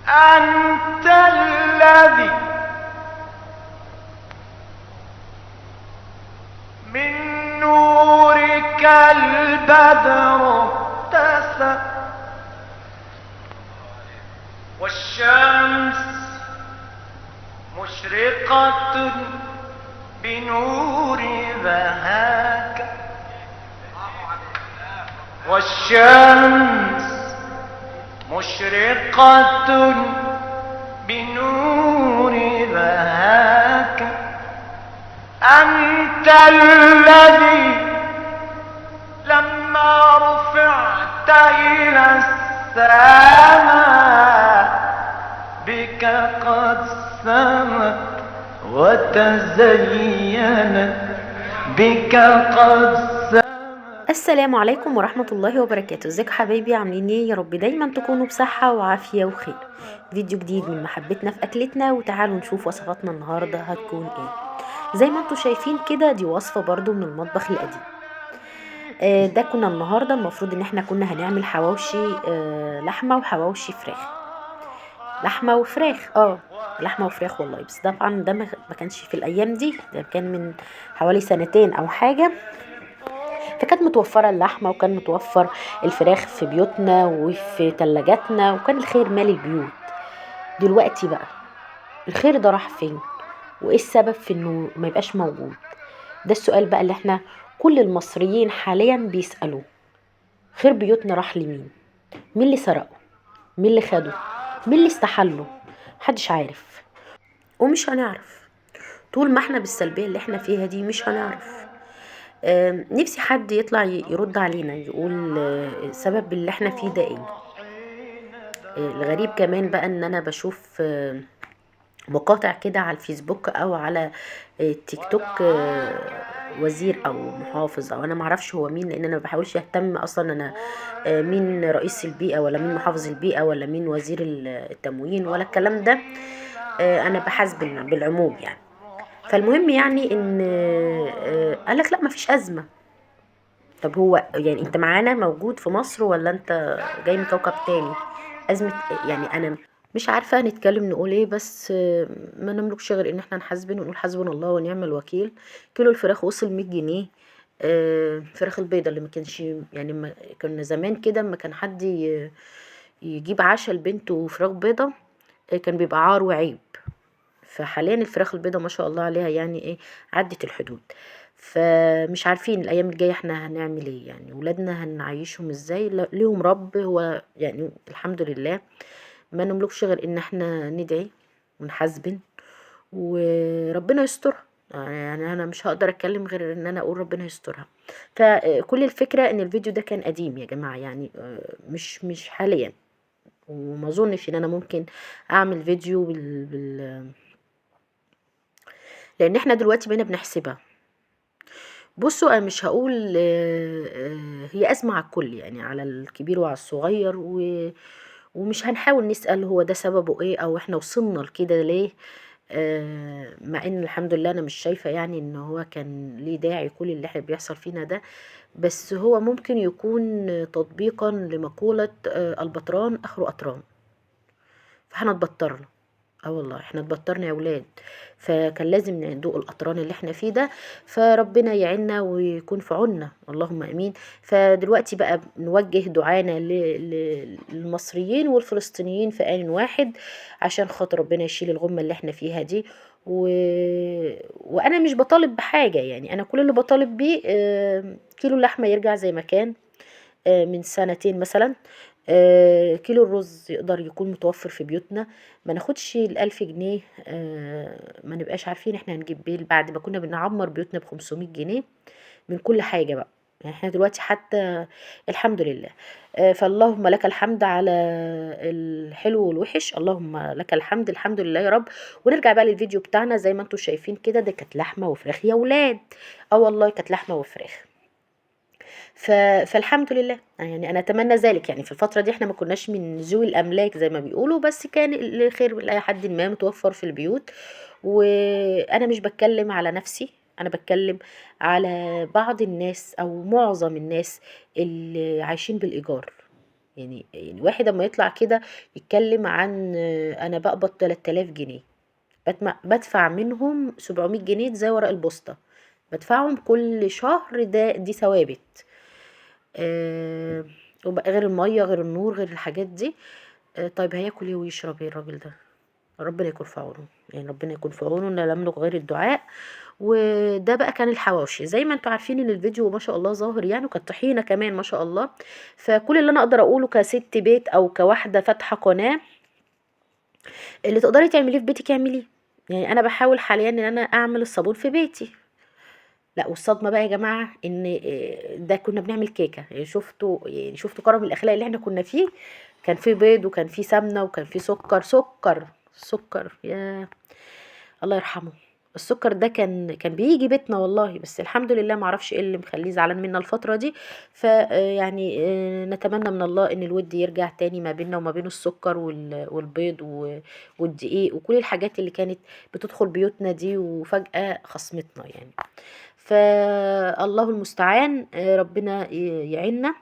أنت الذي من نورك البدر اتسع، والشمس مشرقة بنور ذهاك، والشمس مشرقة بنور ذهاك. أنت الذي لما رفعت إلى السماء بك قد سمت وتزينت، بك قد سمت. السلام عليكم ورحمة الله وبركاته. ازيكم حبايبي، عاملين ايه؟ يا رب دايما تكونوا بصحة وعافية وخير. فيديو جديد من محبتنا في اكلتنا، وتعالوا نشوف وصفاتنا النهاردة هتكون ايه. زي ما انتوا شايفين كده، دي وصفة برضو من المطبخ القديم. ده كنا النهاردة المفروض ان احنا كنا هنعمل حواوشي لحمة وحواوشي فراخ. لحمة وفراخ لحمة وفراخ والله. بس طبعا ده ما كانش في الايام دي، ده كان من حوالي سنتين او حاجة. فكانت متوفرة اللحمة وكان متوفر الفراخ في بيوتنا وفي تلاجاتنا، وكان الخير مال البيوت. دلوقتي بقى الخير ده راح فين؟ وايه السبب في انه ما يبقاش موجود؟ ده السؤال بقى اللي احنا كل المصريين حاليا بيسألوه. خير بيوتنا راح لمين؟ مين اللي سرقه؟ مين اللي خده؟ مين اللي استحله؟ محدش عارف ومش هنعرف طول ما احنا بالسلبية اللي احنا فيها دي. مش هنعرف. نفسي حد يطلع يرد علينا، يقول السبب اللي احنا فيه ده ايه. الغريب كمان بقى ان انا بشوف مقاطع كده على الفيسبوك او على التيك توك، وزير او محافظ او انا معرفش هو مين، لان انا ما بحاولش اهتم اصلا انا مين رئيس البيئة ولا مين محافظ البيئة ولا مين وزير التموين ولا الكلام ده. انا بحاسب بالعموم يعني. فالمهم يعني ان قالك لا مفيش ازمة. طب هو يعني انت معانا موجود في مصر ولا انت جاي من كوكب تاني؟ أزمة يعني أنا مش عارفة نتكلم نقول ايه. بس ما نملكش غير ان احنا نحاسبن ونقول حسبنا الله ونعم الوكيل. كيلو الفراخ وصل 100 جنيه. الفراخ البيضة اللي ما كانش يعني ما كنا زمان كده، ما كان حد يجيب عشاء لبنته فراخ بيضة كان بيبقى عار وعيب. فحاليا الفراخ البيضة ما شاء الله عليها يعني ايه، عدت الحدود. فمش عارفين الايام الجايه احنا هنعمل ايه، يعني ولادنا هنعيشهم ازاي؟ ليهم رب هو يعني الحمد لله. ما نملكش غير ان احنا ندعي ونحاسبن وربنا يسترها. يعني انا مش هقدر اتكلم غير ان انا اقول ربنا يسترها. فكل الفكره ان الفيديو ده كان قديم يا جماعه، يعني مش حاليا. وما اظنش ان انا ممكن اعمل فيديو لان احنا دلوقتي بقينا بنحسبها. بصوا انا مش هقول هي ازمه على الكل، يعني على الكبير وعلى الصغير ومش هنحاول نسأل هو ده سببه ايه او احنا وصلنا لكده ليه. مع ان الحمد لله انا مش شايفه يعني ان هو كان ليه داعي كل اللي احنا بيحصل فينا ده. بس هو ممكن يكون تطبيقا لمقوله البطران اخره قطران. فاحنا اتبطرنا. والله احنا اتبطرنا يا ولاد. فكان لازم ندوق القطران اللي احنا فيه ده. فربنا يعيننا ويكون في عوننا، اللهم امين. فدلوقتي بقى نوجه دعانا للمصريين والفلسطينيين في آن واحد، عشان خاطر ربنا يشيل الغمة اللي احنا فيها دي. وانا مش بطالب بحاجة، يعني انا كل اللي بطالب بيه كيلو اللحمة يرجع زي ما كان من سنتين مثلا. كيلو الرز يقدر يكون متوفر في بيوتنا. ما ناخدش ال1000 جنيه. ما نبقاش عارفين احنا هنجيب بيه بعد ما كنا بنعمر بيوتنا ب500 جنيه من كل حاجة بقى. يعني احنا دلوقتي حتى الحمد لله. فاللهم لك الحمد على الحلو والوحش. اللهم لك الحمد، الحمد لله يا رب. ونرجع بقى للفيديو بتاعنا. زي ما انتم شايفين كده، ده كانت لحمة وفراخ يا ولاد. والله كانت لحمة وفراخ. ف... فالحمد لله، يعني انا اتمنى ذلك. يعني في الفتره دي احنا ما كناش من ذوي الاملاك زي ما بيقولوا، بس كان الخير لاي حد ما متوفر في البيوت. وانا مش بتكلم على نفسي، انا بتكلم على بعض الناس او معظم الناس اللي عايشين بالايجار. يعني واحد اما يطلع كده يتكلم عن انا بقبض 3000 جنيه، بدفع منهم 700 جنيه زي ورق البوسطة، بدفعهم كل شهر، دي ثوابت. آه غير المية غير النور غير الحاجات دي. طيب هياكل ايه ويشرب ايه الراجل ده؟ ربنا يكون في عونه، يعني ربنا يكون في عونه، لا نملك غير الدعاء. وده بقى كان الحواوشي زي ما انتوا عارفين ان الفيديو ما شاء الله ظاهر يعني، وكانت طحينه كمان ما شاء الله. فكل اللي انا اقدر اقوله كست بيت او كواحده فاتحه قناه، اللي تقدري تعمليه في بيتك اعمليه. يعني انا بحاول حاليا ان انا اعمل الصابون في بيتي. لا والصدمه بقى يا جماعه ان ده كنا بنعمل كيكه، يعني شفتوا كرم الاخلاق اللي احنا كنا فيه. كان فيه بيض وكان فيه سمنه وكان فيه سكر يا الله يرحمه. السكر ده كان بيجي بيتنا والله، بس الحمد لله معرفش ايه اللي مخليه زعلان منا الفترة دي. يعني نتمنى من الله ان الود يرجع تاني ما بيننا وما بين السكر والبيض والدقيق وكل الحاجات اللي كانت بتدخل بيوتنا دي وفجأة خصمتنا يعني. فالله المستعان، ربنا يعيننا.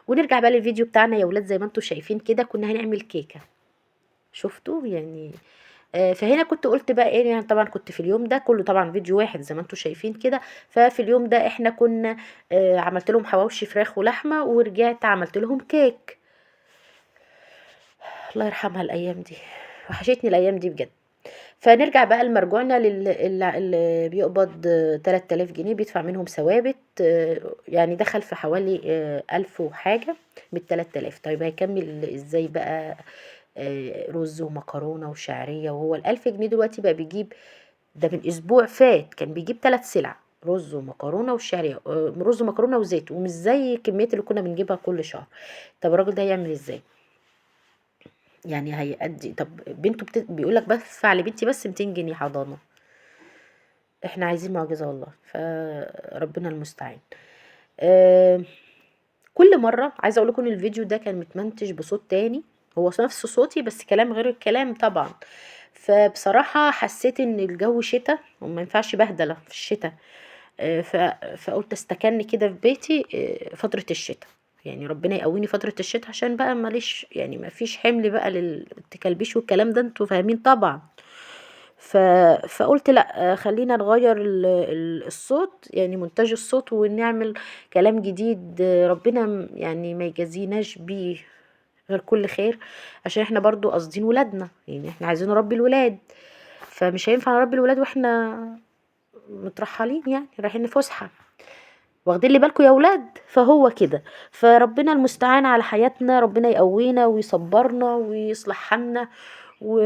ونرجع بقى للفيديو بتاعنا يا ولاد. زي ما انتم شايفين كده كنا هنعمل كيكة، شفتوا يعني. فهنا كنت قلت بقى ايه، يعني طبعا كنت في اليوم ده كله طبعا فيديو واحد زي ما انتم شايفين كده. ففي اليوم ده احنا كنا عملت لهم حواوشي فراخ ولحمه، ورجعت عملت لهم كيك. الله يرحمها الايام دي، وحشتني الايام دي بجد. فنرجع بقى لمرجوعنا اللي بيقبض 3000 جنيه بيدفع منهم ثوابت. يعني دخل في حوالي 1000 وحاجة من 3000. طيب هيكمل ازاي بقى؟ رز ومكرونة وشعرية، وهو ال1000 جنيه دلوقتي بقى بيجيب، ده من اسبوع فات كان بيجيب 3 سلع: رز ومكرونة والشعرية، رز ومكرونة وزيت، ومش زي الكميات اللي كنا بنجيبها كل شهر. طب الراجل ده هيعمل ازاي؟ يعني هيأدي. طب بنته بيقولك بدفع لبنتي بس 200 جنيه حضانة. احنا عايزين معجزة والله، فربنا المستعان. أه كل مرة عايزة اقول لكم ان الفيديو ده كان متمنتج بصوت تاني، هو نفس صوتي بس كلام غير الكلام طبعا. فبصراحة حسيت ان الجو شتاء وما ينفعش بهدلة في الشتاء. فقلت استكن كده في بيتي فترة الشتاء. يعني ربنا يقويني فترة الشتاء عشان بقى ماليش، يعني ما فيش حمل بقى للتكلبيش والكلام ده، انتوا فاهمين طبعا. ف... فقلت لا، خلينا نغير الصوت، يعني مونتاج الصوت، ونعمل كلام جديد. ربنا يعني ما يجازيناش بيه غير كل خير، عشان احنا برضو قاصدين ولادنا، يعني احنا عايزين نربي الولاد. فمش هينفع نربي الولاد واحنا مترحلين، يعني رايحين فسحة. واخدين لي بالكم يا ولاد؟ فهو كده. فربنا المستعان على حياتنا، ربنا يقوينا ويصبرنا ويصلح حالنا. و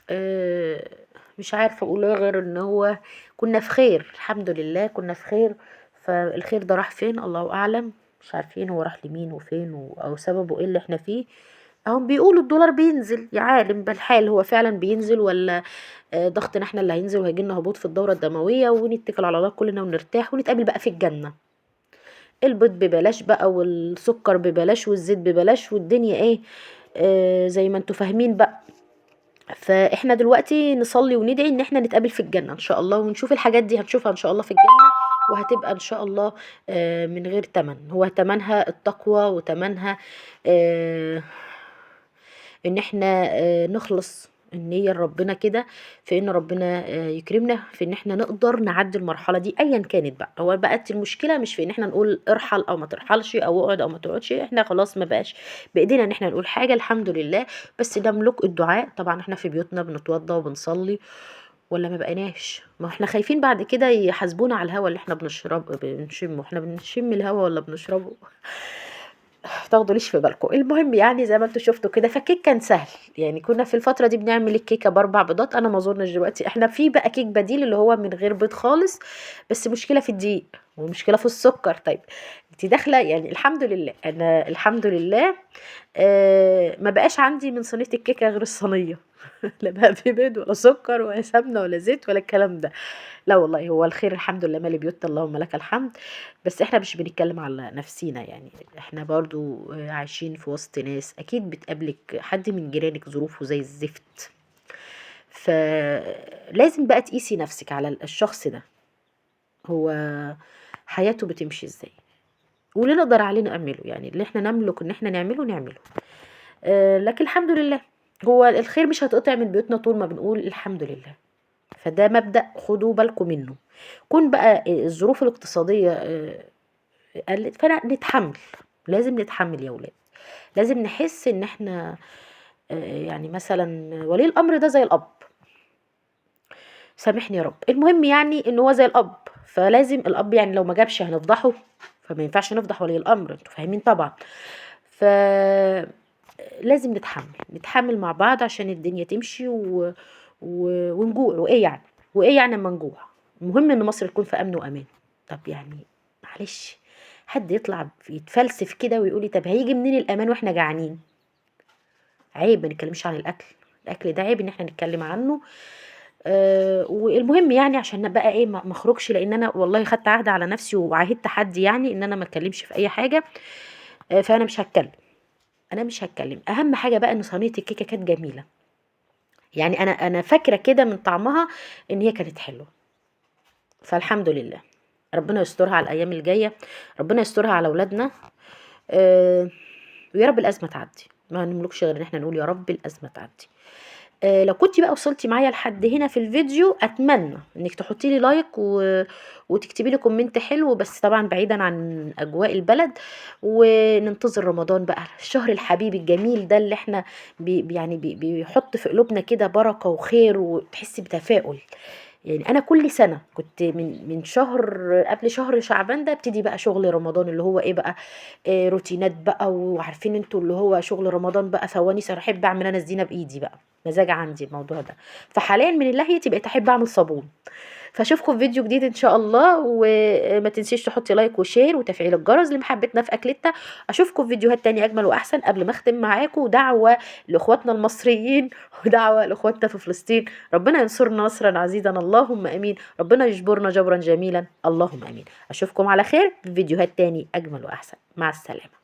آه، مش عارفه اقول ايه غير ان هو كنا في خير، الحمد لله كنا في خير. فالخير ده راح فين الله اعلم، مش عارفين هو راح لمين وفين او سببه ايه اللي احنا فيه. هم بيقولوا الدولار بينزل، يا عالم بالحال هو فعلا بينزل ولا ضغطنا احنا اللي هينزل وهيجيلنا هبوط في الدورة الدموية، ونتكل على الله كلنا ونرتاح ونتقابل بقى في الجنة. البيض ببلاش بقى، والسكر ببلاش، والزيت ببلاش، والدنيا ايه زي ما انتوا فاهمين بقى. فاحنا دلوقتي نصلي وندعي ان احنا نتقابل في الجنة ان شاء الله، ونشوف الحاجات دي هنشوفها ان شاء الله في الجنة. وهتبقى ان شاء الله من غير تمن، هو تمنها التقوى، وتمنها آه، ان احنا نخلص النية لربنا كده، في ان ربنا يكرمنا في ان احنا نقدر نعدي المرحلة دي ايا كانت بقى. هو بقت المشكلة مش في ان احنا نقول ارحل او ما ترحلش او اقعد او ما تقعدش، احنا خلاص ما بقاش بايدينا ان احنا نقول حاجة الحمد لله. بس نملك الدعاء طبعا. احنا في بيوتنا بنتوضى وبنصلي، ولا ما بقيناش؟ ما احنا خايفين بعد كده يحاسبونا على الهوا اللي احنا بنشمه. احنا بنشم الهوا ولا بنشربه؟ تاخدوليش في بالكم. المهم يعني زي ما انتوا شفتوا كده، فالكيك كان سهل. يعني كنا في الفتره دي بنعمل الكيكه ب4 بيضات. انا ما اظنش دلوقتي احنا في بقى كيك بديل اللي هو من غير بيض خالص، بس مشكله في الدقيق ومشكله في السكر. طيب انت داخله يعني الحمد لله، انا الحمد لله ما بقاش عندي من صينيه الكيكه غير الصينيه. لا بقى في بيض ولا سكر ولا سمنه ولا زيت ولا الكلام ده. لا والله هو الخير الحمد لله مالي بيوتنا، اللهم لك الحمد. بس احنا مش بنتكلم على نفسينا، يعني احنا برضو عايشين في وسط ناس، اكيد بتقابلك حد من جيرانك ظروفه زي الزفت. فلازم بقى تقيسي نفسك على الشخص ده، هو حياته بتمشي ازاي. واللي نقدر عليه نعمله، يعني اللي احنا نملك ان احنا نعمله. لكن الحمد لله، هو الخير مش هتقطع من بيوتنا طول ما بنقول الحمد لله. فده مبدأ خدوا بالكم منه. كون بقى الظروف الاقتصادية قلت، فانا نتحمل، لازم نتحمل يا ولاد. لازم نحس ان احنا يعني مثلا ولي الامر ده زي الاب، سامحني يا رب، المهم يعني ان هو زي الاب، فلازم الاب يعني لو ما جابش هنفضحه، فما ينفعش نفضح ولي الامر، انتوا فاهمين طبعا. ف لازم نتحمل مع بعض عشان الدنيا تمشي ونجوع. وايه يعني اما نجوع؟ المهم ان مصر تكون في امن وامان. طب يعني معلش، حد يطلع يتفلسف كده ويقولي طب هيجي منين الامان واحنا جعانين؟ عيب ما نتكلمش عن الاكل ده عيب ان احنا نتكلم عنه. والمهم يعني عشان بقى ايه ما اخرجش، لان انا والله خدت عهد على نفسي وعاهدت حد يعني ان انا ما اتكلمش في اي حاجه. فانا مش هتكلم، اهم حاجه بقى ان صينيه الكيكه كانت جميله، يعني انا فاكره كده من طعمها ان هي كانت حلوه، فالحمد لله. ربنا يسترها على الايام الجايه، ربنا يسترها على اولادنا. آه ويا رب الازمه تعدي، ما نملكش غير ان احنا نقول يا رب الازمه تعدي. لو كنتي بقى وصلتي معايا لحد هنا في الفيديو، اتمنى انك تحطي لي لايك وتكتبي لي كومنت حلو، بس طبعا بعيدا عن اجواء البلد. وننتظر رمضان بقى، الشهر الحبيب الجميل ده اللي احنا يعني بيحط في قلوبنا كده بركة وخير وتحسي بتفاؤل. يعني انا كل سنه كنت من شهر قبل شهر شعبان ده ابتدي بقى شغل رمضان، اللي هو ايه بقى، روتينات بقى، وعارفين انتوا اللي هو شغل رمضان بقى فوانيس، انا احب اعمل انا الزينه بايدي بقى، مزاج عندي الموضوع ده. فحاليا من اللهيتي بقيت احب اعمل صابون. فاشوفكم في فيديو جديد ان شاء الله، وما تنسيش تحطي لايك وشير وتفعيل الجرس لمحبتنا في اكلتنا. اشوفكم في فيديوهات تانية اجمل واحسن. قبل ما اختم معاكم، دعوه لاخواتنا المصريين ودعوه لاخواتنا في فلسطين، ربنا ينصرنا نصرا عزيزا اللهم امين، ربنا يجبرنا جبرا جميلا اللهم امين. اشوفكم على خير في فيديوهات تاني اجمل واحسن، مع السلامه.